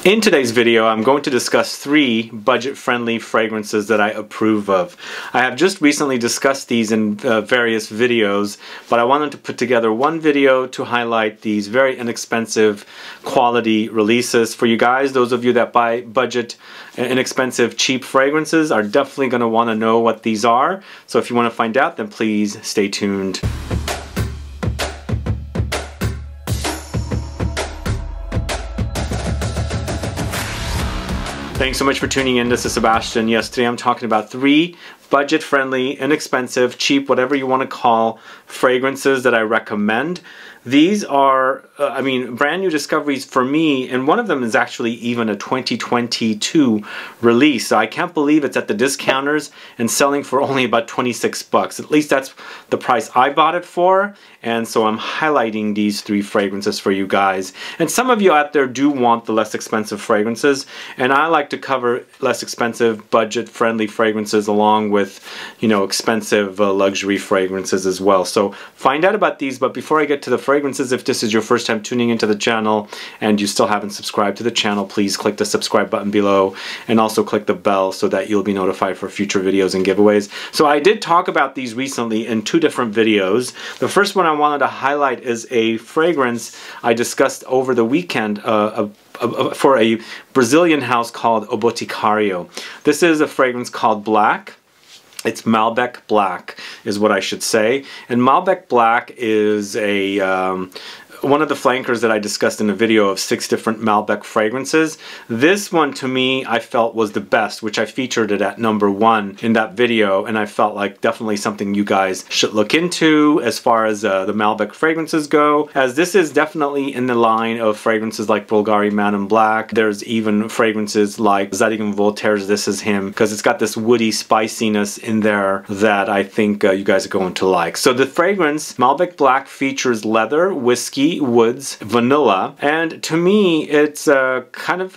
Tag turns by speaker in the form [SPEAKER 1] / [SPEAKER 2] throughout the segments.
[SPEAKER 1] In today's video, I'm going to discuss 3 budget-friendly fragrances that I approve of. I have just recently discussed these in various videos, but I wanted to put together one video to highlight these very inexpensive quality releases for you guys. Those of you that buy budget, inexpensive, cheap fragrances are definitely going to want to know what these are. So if you want to find out, then please stay tuned. Thanks so much for tuning in. This is Sebastian. Yes, today I'm talking about 3 budget-friendly, inexpensive, cheap, whatever you want to call, fragrances that I recommend. These are, brand new discoveries for me, and one of them is actually even a 2022 release. So I can't believe it's at the discounters and selling for only about 26 bucks. At least that's the price I bought it for, and so I'm highlighting these 3 fragrances for you guys. And some of you out there do want the less expensive fragrances, and I like to cover less expensive, budget-friendly fragrances along with, expensive luxury fragrances as well. So find out about these, but before I get to the fragrances, if this is your first time tuning into the channel and you still haven't subscribed to the channel, please click the subscribe button below and also click the bell so that you'll be notified for future videos and giveaways. So I did talk about these recently in 2 different videos. The first one I wanted to highlight is a fragrance I discussed over the weekend for a Brazilian house called Oboticario. This is a fragrance called Black. It's Malbec Black is what I should say. And Malbec Black is a one of the flankers that I discussed in a video of 6 different Malbec fragrances. This one to me I felt was the best, which I featured it at #1 in that video, and I felt like definitely something you guys should look into as far as the Malbec fragrances go, as this is definitely in the line of fragrances like Bulgari Man in Black. There's even fragrances like Zadig & Voltaire's This Is Him, because it's got this woody spiciness in there that I think you guys are going to like. So the fragrance Malbec Black features leather, whiskey, woods, vanilla, and to me it's kind of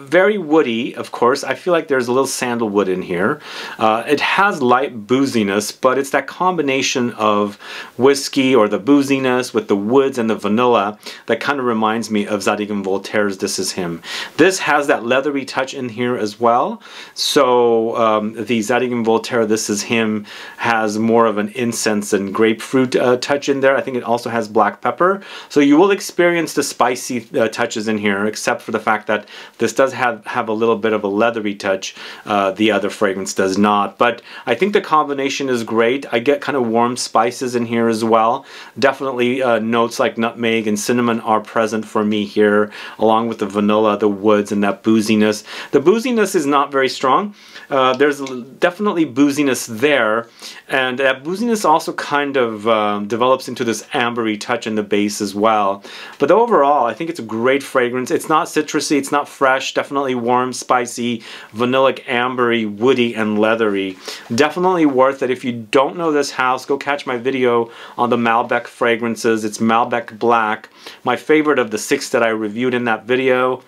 [SPEAKER 1] very woody. Of course, I feel like there's a little sandalwood in here. It has light booziness, but it's that combination of whiskey or the booziness with the woods and the vanilla that kind of reminds me of Zadig & Voltaire's This Is Him. This has that leathery touch in here as well. So the Zadig & Voltaire This Is Him has more of an incense and grapefruit touch in there. I think it also has black pepper. So you will experience the spicy touches in here, except for the fact that this does have a little bit of a leathery touch. The other fragrance does not. But I think the combination is great. I get kind of warm spices in here as well. Definitely notes like nutmeg and cinnamon are present for me here, along with the vanilla, the woods, and that booziness. The booziness is not very strong. There's definitely booziness there, and that booziness also kind of develops into this ambery touch in the base as well. But overall, I think it's a great fragrance. It's not citrusy, it's not fresh, definitely warm, spicy, vanillic, ambery, woody, and leathery. Definitely worth it. If you don't know this house, go catch my video on the Malbec fragrances. It's Malbec Black, my favorite of the 6 that I reviewed in that video.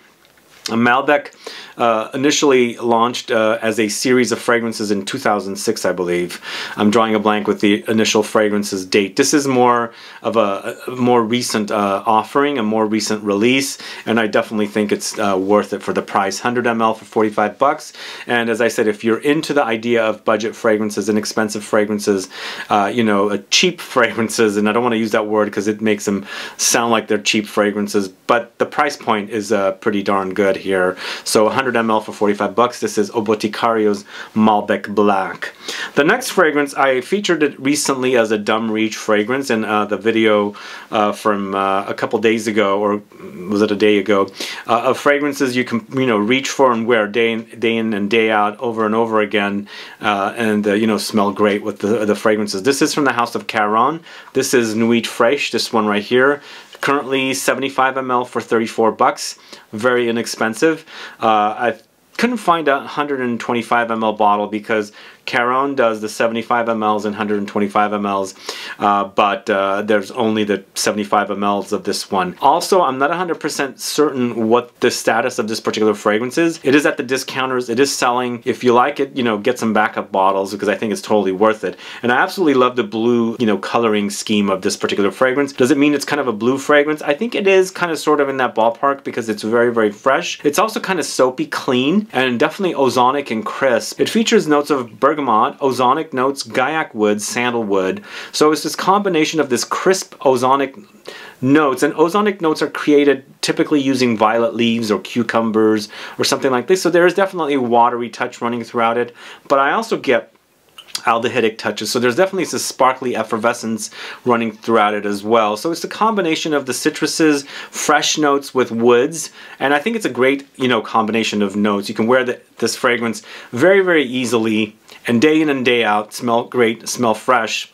[SPEAKER 1] Malbec initially launched as a series of fragrances in 2006, I believe. I'm drawing a blank with the initial fragrances date. This is more of a more recent offering, a more recent release, and I definitely think it's worth it for the price. 100 ml for 45 bucks. And as I said, if you're into the idea of budget fragrances, inexpensive fragrances, cheap fragrances, and I don't want to use that word because it makes them sound like they're cheap fragrances, but the price point is pretty darn good here. So 100 ml for 45 bucks. This is Oboticario's Malbec Black. The next fragrance, I featured it recently as a Dumb Reach fragrance in the video from a couple days ago, or was it a day ago, of fragrances you can reach for and wear day in and day out, over and over again, and smell great with the fragrances. This is from the house of Caron. This is Nuit Fresh, this one right here. Currently 75 ml for 34 bucks. Very inexpensive. I couldn't find a 125 ml bottle because Caron does the 75 mLs and 125 mLs, but there's only the 75 mLs of this one. Also, I'm not 100% certain what the status of this particular fragrance is. It is at the discounters. It is selling. If you like it, you know, get some backup bottles because I think it's totally worth it. And I absolutely love the blue, you know, coloring scheme of this particular fragrance. Does it mean it's kind of a blue fragrance? I think it is kind of sort of in that ballpark because it's very, very fresh. It's also kind of soapy clean and definitely ozonic and crisp. It features notes of bergamot, ozonic notes, Guaiac wood, sandalwood. So it's this combination of this crisp ozonic notes, and ozonic notes are created typically using violet leaves or cucumbers or something like this. So there is definitely a watery touch running throughout it, but I also get aldehydic touches, so there's definitely some sparkly effervescence running throughout it as well. So it's a combination of the citruses, fresh notes with woods, and I think it's a great, you know, combination of notes. You can wear this fragrance very, very easily, and day in and day out, smell great, smell fresh.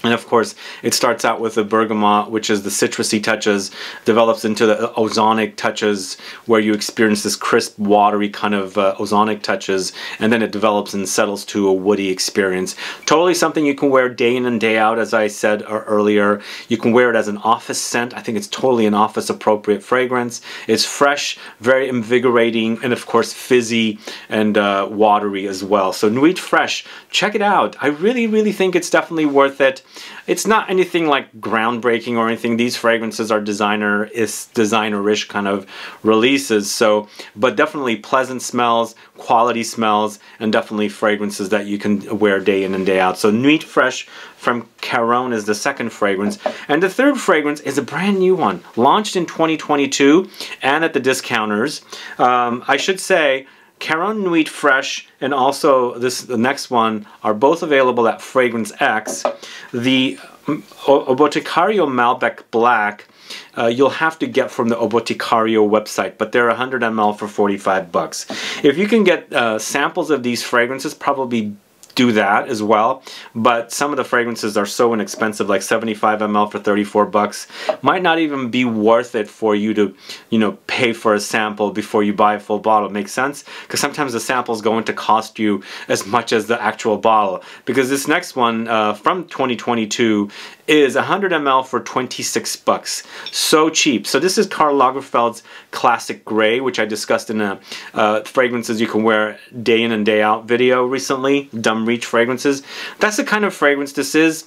[SPEAKER 1] And of course, it starts out with the bergamot, which is the citrusy touches, develops into the ozonic touches, where you experience this crisp, watery kind of ozonic touches, and then it develops and settles to a woody experience. Totally something you can wear day in and day out, as I said earlier. You can wear it as an office scent. I think it's totally an office-appropriate fragrance. It's fresh, very invigorating, and of course, fizzy and watery as well. So Nuit Fresh, check it out. I really, really think it's definitely worth it. It's not anything like groundbreaking or anything. These fragrances are designer-ish kind of releases. So, but definitely pleasant smells, quality smells, and definitely fragrances that you can wear day in and day out. So Nuit Fresh from Caron is the second fragrance. And the third fragrance is a brand new one, launched in 2022 and at the discounters. I should say, Caron Nuit Fresh and also the next one are both available at Fragrance X. The Oboticario Malbec Black you'll have to get from the Oboticario website, but they're 100 ml for 45 bucks. If you can get samples of these fragrances, probably do that as well, but some of the fragrances are so inexpensive, like 75 ml for 34 bucks. Might not even be worth it for you to, you know, pay for a sample before you buy a full bottle. Makes sense? Because sometimes the sample is going to cost you as much as the actual bottle. Because this next one from 2022 is 100 ml for 26 bucks. So cheap. So this is Karl Lagerfeld's Classic Gray, which I discussed in a fragrances you can wear day in and day out video recently. Dumb Reach fragrances. That's the kind of fragrance this is.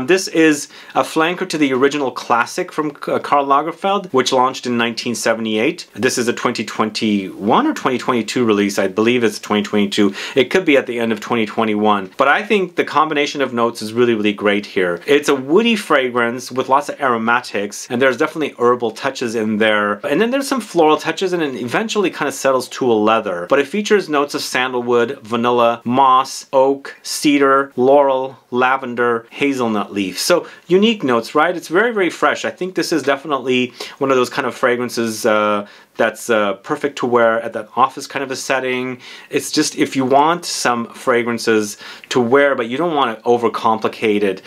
[SPEAKER 1] This is a flanker to the original classic from Karl Lagerfeld, which launched in 1978. This is a 2021 or 2022 release. I believe it's 2022. It could be at the end of 2021. But I think the combination of notes is really, really great here. It's a woody fragrance with lots of aromatics, and there's definitely herbal touches in there. And then there's some floral touches, and it eventually kind of settles to a leather. But it features notes of sandalwood, vanilla, moss, oak, cedar, laurel, lavender, hazelnut leaf. So unique notes, right? It's very, very fresh. I think this is definitely one of those kind of fragrances that's perfect to wear at that office kind of a setting. It's just if you want some fragrances to wear, but you don't want it overcomplicated.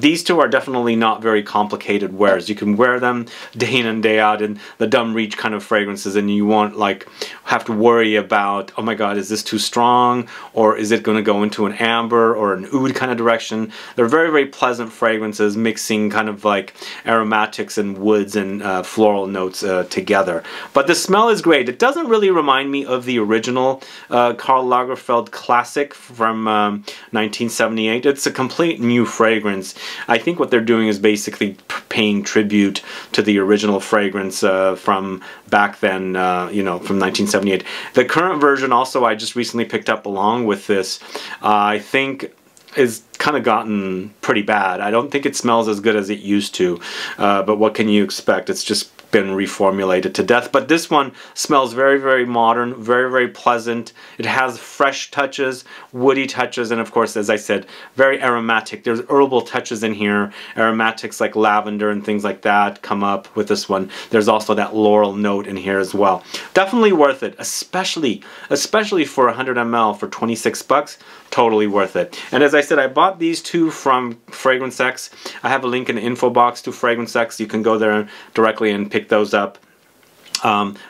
[SPEAKER 1] These two are definitely not very complicated wears. You can wear them day in and day out in the Dumb Reach kind of fragrances, and you won't like have to worry about, oh my god, is this too strong, or is it going to go into an amber or an oud kind of direction. They're very, very pleasant fragrances, mixing kind of like aromatics and woods and floral notes together. But the smell is great. It doesn't really remind me of the original Karl Lagerfeld classic from 1978. It's a complete new fragrance. I think what they're doing is basically paying tribute to the original fragrance from back then, you know, from 1978. The current version also I just recently picked up along with this, I think is kind of gotten pretty bad. I don't think it smells as good as it used to, but what can you expect? It's just been reformulated to death. But this one smells very, very modern, very, very pleasant. It has fresh touches, woody touches, and of course, as I said, very aromatic. There's herbal touches in here. Aromatics like lavender and things like that come up with this one. There's also that laurel note in here as well. Definitely worth it, especially for 100 ml for 26 bucks. Totally worth it. And as I said, I bought these two from Fragrance X. I have a link in the info box to Fragrance X. You can go there directly and pick those up.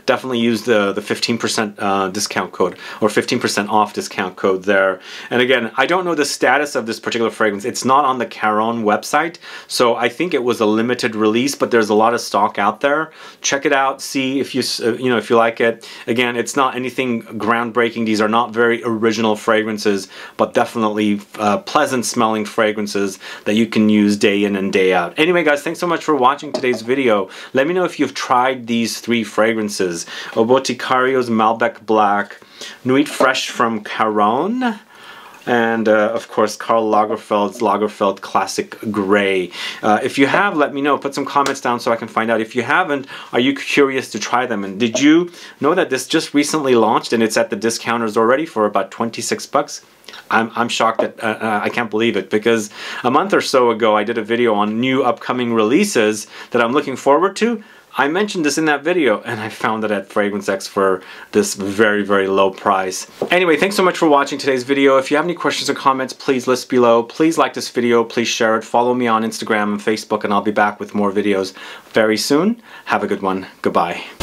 [SPEAKER 1] definitely use the 15% discount code or 15% off discount code there. And again, I don't know the status of this particular fragrance. It's not on the Caron website, so I think it was a limited release, but there's a lot of stock out there. Check it out, see if you know, if you like it. Again, it's not anything groundbreaking. These are not very original fragrances, but definitely pleasant smelling fragrances that you can use day in and day out. Anyway guys, thanks so much for watching today's video. Let me know if you've tried these 3 fragrances: Oboticario's Malbec Black, Nuit Fresh from Caron, and of course Karl Lagerfeld's Lagerfeld Classic Grey. If you have, let me know. Put some comments down so I can find out. If you haven't, are you curious to try them? And did you know that this just recently launched and it's at the discounters already for about 26 bucks? I'm shocked that I can't believe it, because a month or so ago I did a video on new upcoming releases that I'm looking forward to. I mentioned this in that video, and I found it at Fragrance X for this very, very low price. Anyway, thanks so much for watching today's video. If you have any questions or comments, please list below. Please like this video, please share it. Follow me on Instagram and Facebook, and I'll be back with more videos very soon. Have a good one. Goodbye.